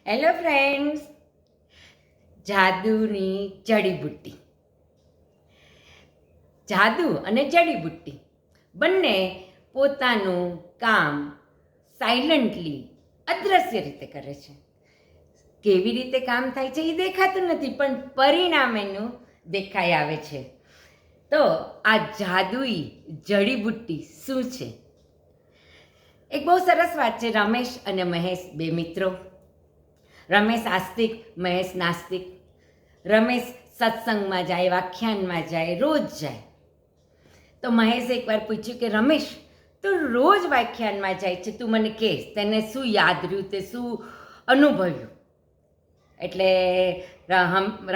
Hello friends, જાદુની જડીબુટ્ટી. જાદુ અને જડીબુટ્ટી બંને પોતાનું કામ સાયલન્ટલી અદ્રશ્ય રીતે કરે છે. કેવી રીતે કામ થાય છે એ દેખાતું નથી, પણ પરિણામ એનું દેખાઈ આવે છે. તો આ જાદુઈ જડીબુટ્ટી શું છે? એક બહુ સરસ વાત છે. રમેશ અને મહેશ બે મિત્રો. રમેશ આસ્તિક, મહેશ નાસ્તિક. રમેશ સત્સંગમાં જાય, વ્યાખ્યાનમાં જાય, રોજ જાય. તો મહેશે એકવાર પૂછ્યું કે રમેશ, તું રોજ વ્યાખ્યાનમાં જાય છે, તું મને કહેશ તેને શું યાદ રહ્યું, તે શું અનુભવ્યું? એટલે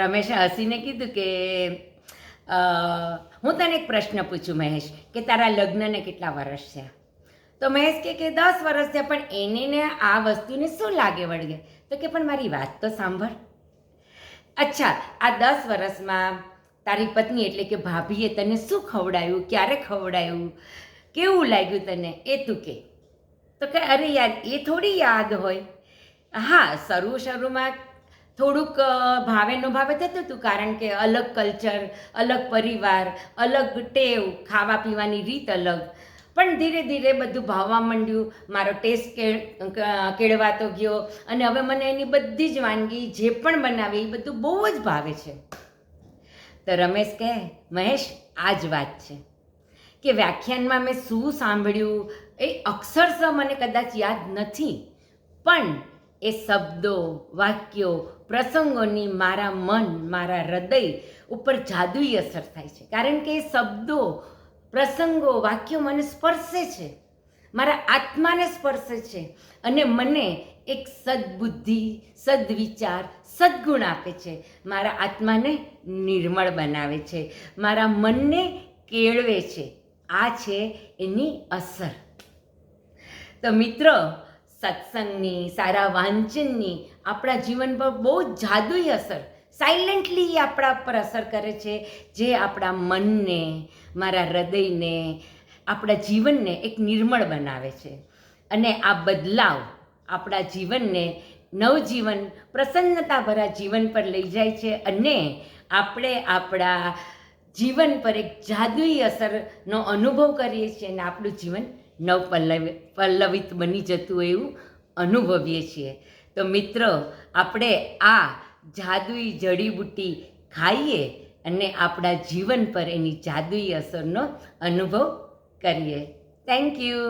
રમેશે હસીને કીધું કે હું તને એક પ્રશ્ન પૂછું મહેશ, કે તારા લગ્નને કેટલા વર્ષ થયા? તો મહેશ કે 10 વર્ષ થયા. પણ એને આ વસ્તુને શું લાગે વળગે? તો કે પણ મારી વાત તો સાંભળ. અચ્છા, આ 10 વર્ષમાં તારી પત્ની એટલે કે ભાભીએ તને શું ખવડાવ્યું, ક્યારે ખવડાવ્યું, કેવું લાગ્યું તને, એ તું કે. તો કે અરે યાર, એ થોડી યાદ હોય. હા, શરૂમાં થોડુંક ભાવે ન ભાવે થતું હતું, કારણ કે અલગ કલ્ચર, અલગ પરિવાર, અલગ ટેવ, ખાવા પીવાની રીત અલગ. પણ ધીરે ધીરે બધું ભાવવા માંડ્યું. મારો ટેસ્ટ કેળવાતો ગયો અને હવે મને એની બધી જ વાનગી જે પણ બનાવે એ બધું બહુ જ ભાવે છે. તો રમેશ કહે, મહેશ, આ જ વાત છે કે વ્યાખ્યાનમાં મેં શું સાંભળ્યું એ અક્ષરશઃ મને કદાચ યાદ નથી, પણ એ શબ્દો, વાક્યો, પ્રસંગોની મારા મન, મારા હૃદય ઉપર જાદુઈ અસર થાય છે. કારણ કે એ શબ્દો, પ્રસંગો, વાક્યો મને સ્પર્શે છે, મારા આત્માને સ્પર્શે છે અને મને એક સદબુદ્ધિ, સદવિચાર, સદગુણ આપે છે. મારા આત્માને નિર્મળ બનાવે છે, મારા મનને કેળવે છે. આ છે એની અસર. તો મિત્રો, સત્સંગની, સારા વાંચનની આપણા જીવન પર બહુ જાદુઈ અસર સાયલન્ટલી આપણા પર અસર કરે છે, જે આપણા મનને, મારા હૃદયને, આપણા જીવનને એક નિર્મળ બનાવે છે. અને આ બદલાવ આપણા જીવનને નવજીવન, પ્રસન્નતાભરા જીવન પર લઈ જાય છે અને આપણે આપણા જીવન પર એક જાદુઈ અસરનો અનુભવ કરીએ છીએ અને આપણું જીવન પલ્લવિત બની જતું એવું અનુભવીએ છીએ. તો મિત્રો, આપણે આ જાદુઈ જડીબુટ્ટી ખાઈએ અને આપણા જીવન પર એની જાદુઈ અસરનો અનુભવ કરીએ. Thank you.